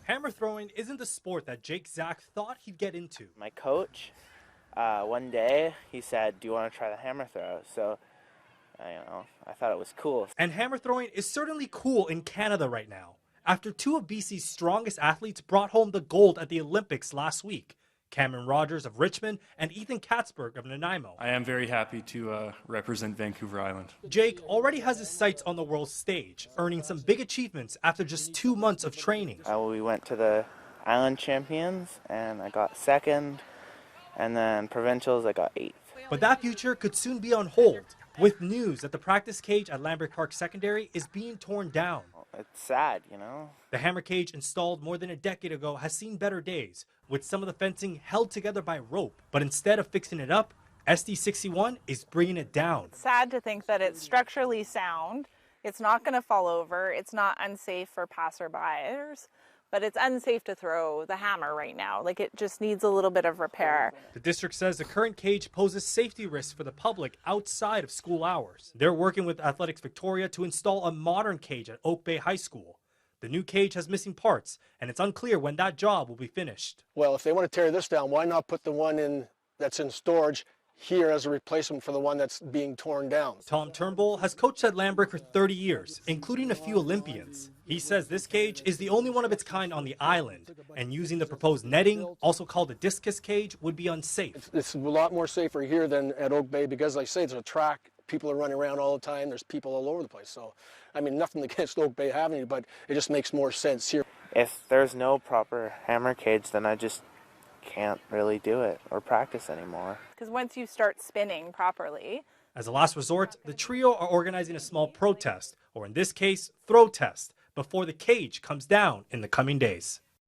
Hammer throwing isn't the sport that Jake Zach thought he'd get into. My coach, one day, he said, "Do you want to try the hammer throw?" So, I thought it was cool. And hammer throwing is certainly cool in Canada right now, after two of BC's strongest athletes brought home the gold at the Olympics last week. Cameron Rogers of Richmond and Ethan Katzberg of Nanaimo. I am very happy to represent Vancouver Island. Jake already has his sights on the world stage, earning some big achievements after just 2 months of training. We went to the Island Champions, and I got second, and then provincials, I got 8th. But that future could soon be on hold, with news that the practice cage at Lambrick Park Secondary is being torn down. It's sad, you know. The hammer cage installed more than a decade ago has seen better days, with some of the fencing held together by rope. But instead of fixing it up, SD61 is bringing it down. It's sad to think that it's structurally sound. It's not going to fall over. It's not unsafe for passerbyers, but it's unsafe to throw the hammer right now. Like, it just needs a little bit of repair. The district says the current cage poses safety risks for the public outside of school hours. They're working with Athletics Victoria to install a modern cage at Oak Bay High School. The new cage has missing parts, and it's unclear when that job will be finished. Well, if they want to tear this down, why not put the one in that's in storage here as a replacement for the one that's being torn down? Tom Turnbull has coached at Lambrick for 30 years, including a few Olympians. He says this cage is the only one of its kind on the island, and using the proposed netting, also called a discus cage, would be unsafe. It's a lot more safer here than at Oak Bay because, like I say, there's a track. People are running around all the time. There's people all over the place. So, I mean, nothing against Oak Bay having it, but it just makes more sense here. If there's no proper hammer cage, then I just can't really do it or practice anymore. Because once you start spinning properly. As a last resort, the trio are organizing a small protest, or in this case, throw test, before the cage comes down in the coming days.